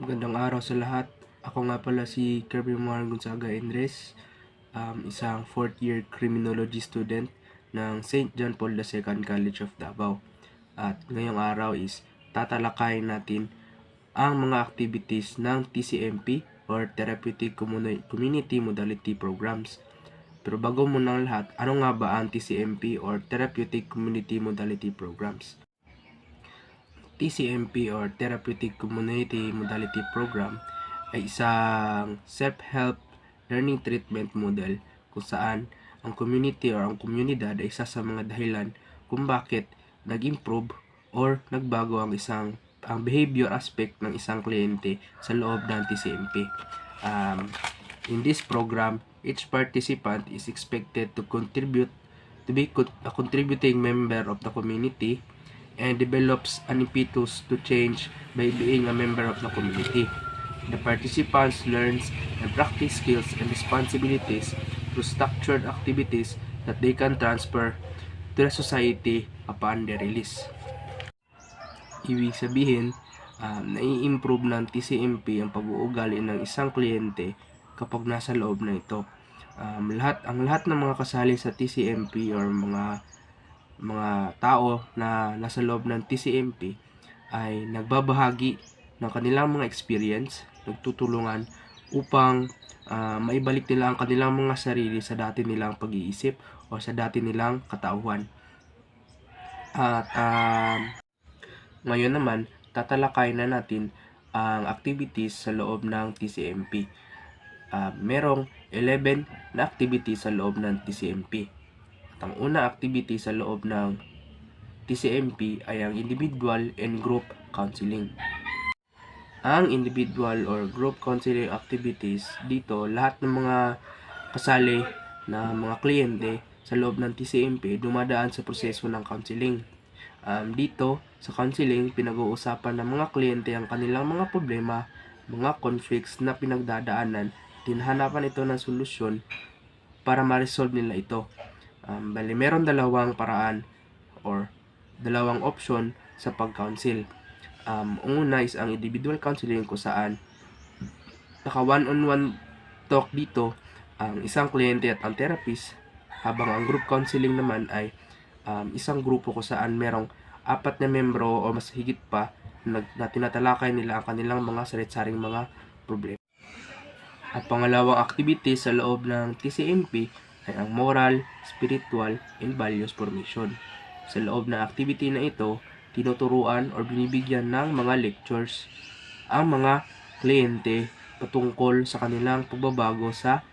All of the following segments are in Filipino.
Magandang araw sa lahat. Ako nga pala si Kirby Mar Gonzaga Endres, isang 4th year criminology student ng St. John Paul II College of Davao. At ngayong araw is tatalakayin natin ang mga activities ng TCMP or Therapeutic Community Modality Programs. Pero bago muna ang lahat, ano nga ba ang TCMP or Therapeutic Community Modality Programs? TCMP or Therapeutic Community Modality Program ay isang self-help learning treatment model kung saan ang community or ang komunidad ay isa sa mga dahilan kung bakit nag-improve or nagbago ang behavior aspect ng isang kliyente sa loob ng TCMP. In this program, each participant is expected to be a contributing member of the community and develops an impetus to change by being a member of the community. The participants learns and practice skills and responsibilities through structured activities that they can transfer to the society upon their release. Ibig sabihin, nai-improve ng TCMP ang pag-uugali ng isang kliyente kapag nasa loob na ito. Ang lahat ng mga kasali sa TCMP or mga tao na nasa loob ng TCMP ay nagbabahagi ng kanilang mga experience, nagtutulungan upang maibalik nila ang kanilang mga sarili sa dati nilang pag-iisip o sa dati nilang katauhan. At ngayon naman, tatalakayin na natin ang activities sa loob ng TCMP. Merong 11 na activities sa loob ng TCMP. At ang una activity sa loob ng TCMP ay ang individual and group counseling. Ang individual or group counseling activities dito, lahat ng mga kasali na mga kliyente sa loob ng TCMP dumadaan sa proseso ng counseling. Dito sa counseling, pinag-uusapan ng mga kliyente ang kanilang mga problema, mga conflicts na pinagdadaanan, tinahanapan ito ng solusyon para ma-resolve nila ito. Bali, meron dalawang paraan or dalawang option sa pag-counsel. Ang una is ang individual counseling kung saan naka one-on-one talk dito ang isang kliyente at ang therapist, habang ang group counseling naman ay isang grupo kung saan merong 4 na membro o mas higit pa na tinatalakay nila ang kanilang mga sarit-saring mga problema. At pangalawang activity sa loob ng TCMP ay ang moral, spiritual, and values formation. Sa loob ng activity na ito, tinuturuan o binibigyan ng mga lectures ang mga kliyente patungkol sa kanilang pagbabago sa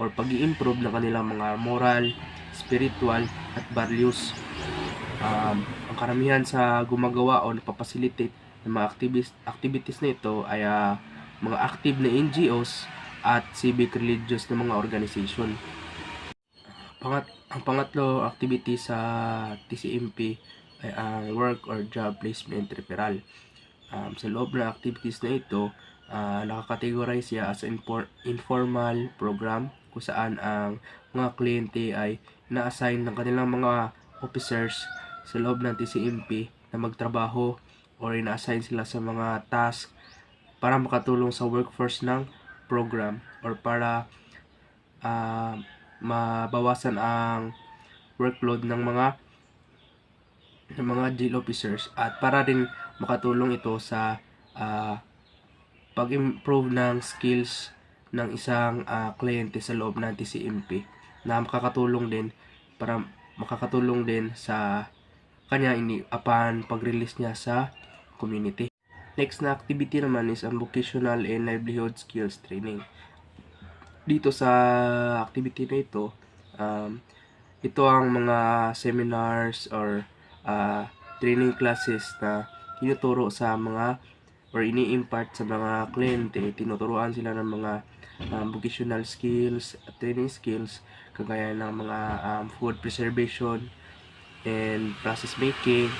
or pag-i-improve ng kanilang mga moral, spiritual, at values. Ang karamihan sa gumagawa o napapacilitate ng mga activities na ito ay mga active na NGOs at civic religious na mga organization. Ang pangatlo activity sa TCMP ay ang work or job placement referral. Sa loob ng activities na ito, nakakategorize siya as informal program kung saan ang mga kliyente ay na-assign ng kanilang mga officers sa loob ng TCMP na magtrabaho or ina-assign sila sa mga task para makatulong sa workforce ng program or para mabawasan ang workload ng mga jail officers at para rin makatulong ito sa pag-improve ng skills ng isang kliyente sa loob ng TCMP na makakatulong din sa kanya upon pag-release niya sa community. Next na activity naman is ang vocational and livelihood skills training. Dito sa activity na ito, ito ang mga seminars or training classes na tinuturo sa mga or ini-impart sa mga kliyente. Tinuturuan sila ng mga vocational skills, training skills, kagaya ng mga food preservation and process making,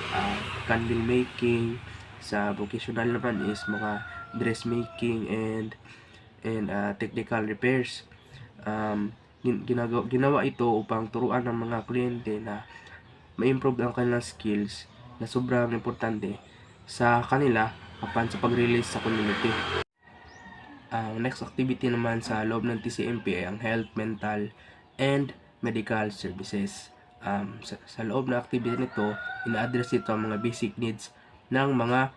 candle making. Sa vocational naman is mga dressmaking and technical repairs. Ginawa ito upang turuan ng mga kliyente na ma-improve ang kanilang skills na sobrang importante sa kanila apan sa pag-release sa community. Ang next activity naman sa loob ng TCMP ay ang health, mental, and medical services. Sa loob ng activity nito, ina-address ito ang mga basic needs ng mga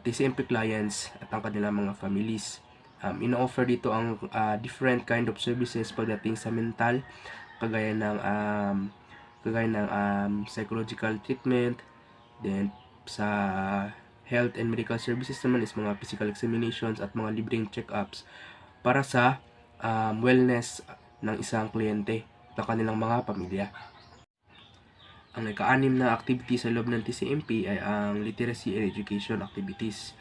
TCMP clients at ang kanilang mga families. Ina-offer dito ang different kind of services pagdating sa mental, kagaya ng psychological treatment. Then sa health and medical services naman is mga physical examinations at mga libreng check-ups para sa wellness ng isang kliyente at kanilang mga pamilya. Ang ika-6 na activity sa loob ng TCMP ay ang literacy and education activities.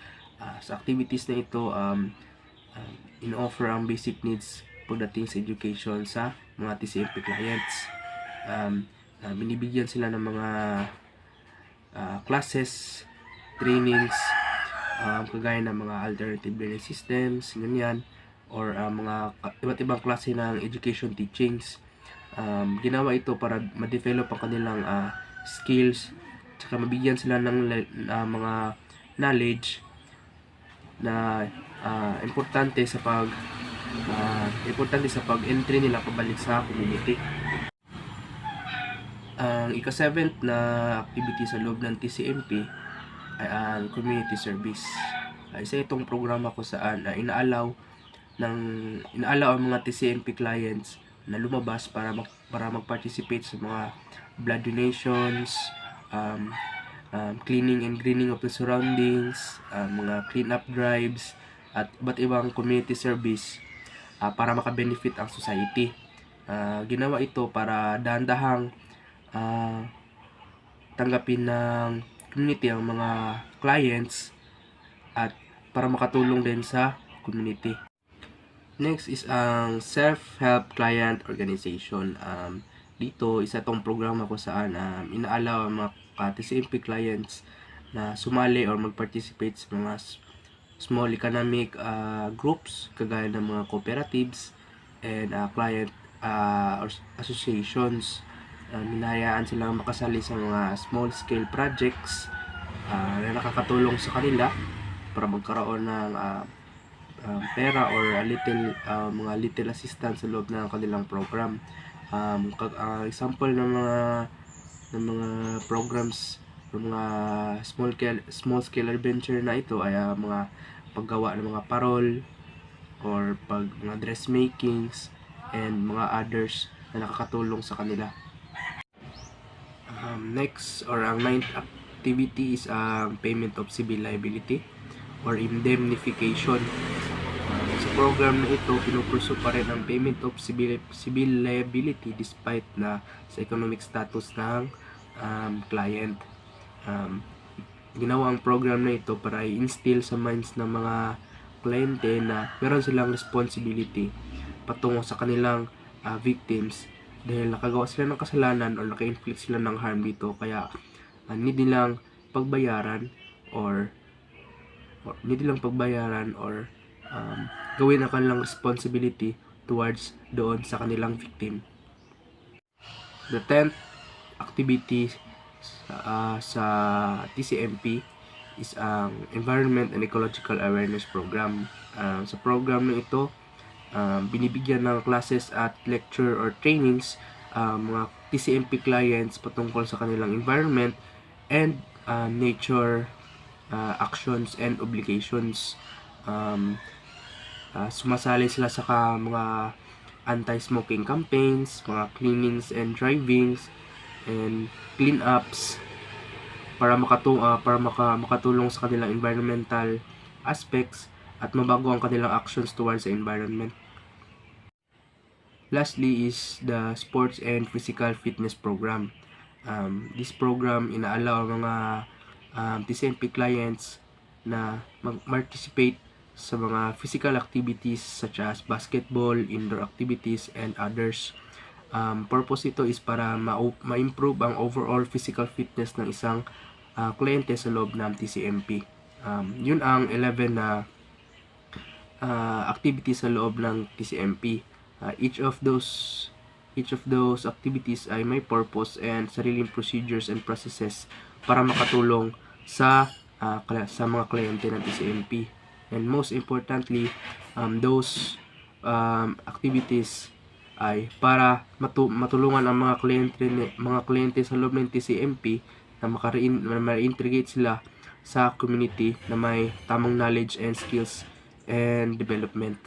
Sa activities na ito, in-offer ang basic needs pagdating sa education sa mga TCMP clients. Binibigyan sila ng mga classes, trainings, kagaya ng mga alternative learning systems, ganyan, or mga iba't ibang klase ng education teachings. Ginawa ito para ma-develop ang kanilang skills, tsaka mabigyan sila ng mga knowledge na importante sa pag-entry nila pabalik sa community. Ang ika-7th na activity sa loob ng TCMP ay ang community service. Isa itong programa kung saan inaalaw ang mga TCMP clients na lumabas para mag-participate sa mga blood donations, cleaning and greening of the surroundings, mga clean-up drives, at iba't ibang community service para makabenefit ang society. Ginawa ito para dahan-dahang tanggapin ng community ang mga clients at para makatulong din sa community. Next is ang self-help client organization. Dito, isa tong programa kung saan inaalaw ang mga TCMP clients na sumali or mag-participate sa mga small economic groups kagaya ng mga cooperatives and client or associations. Hinahayaan silang makasali sa mga small scale projects na nakakatulong sa kanila para magkaroon ng pera or mga little assistance sa loob ng kanilang program. Example ng mga programs ng mga small scale adventure na ito ay mga paggawa ng mga parol or mga dressmakings and mga others na nakakatulong sa kanila. Next, or ang 9th activity is ang payment of civil liability or indemnification. Sa program na ito, pinupursu pa rin ang payment of civil liability despite na sa economic status ng client. Ginawa ang program na ito para i-instill sa minds ng mga kliyente na meron silang responsibility patungo sa kanilang victims dahil nakagawa sila ng kasalanan o naka-inflict sila ng harm dito, kaya need nilang pagbayaran or gawin ang kanilang responsibility towards doon sa kanilang victim. The 10th activity sa TCMP is ang Environment and Ecological Awareness Program. Sa program na ito, binibigyan ng classes at lecture or trainings mga TCMP clients patungkol sa kanilang environment and nature actions and obligations. Sumasali sila sa mga anti-smoking campaigns, mga cleanings and drivings, and clean-ups para makatulong sa kanilang environmental aspects at mabago ang kanilang actions towards the environment. Lastly is the sports and physical fitness program. This program inaalaw ang mga TCMP clients na mag-participate sa mga physical activities such as basketball, indoor activities, and others. Purpose ito is para ma-improve ang overall physical fitness ng isang kliyente sa loob ng TCMP. Yun ang 11 na activities sa loob ng TCMP. Each of those activities ay may purpose and sariling procedures and processes para makatulong sa sa mga kliyente ng TCMP. And most importantly, those activities ay para matulungan ang mga kliyente sa loob ng TCMP na ma-integrate sila sa community na may tamang knowledge and skills and development.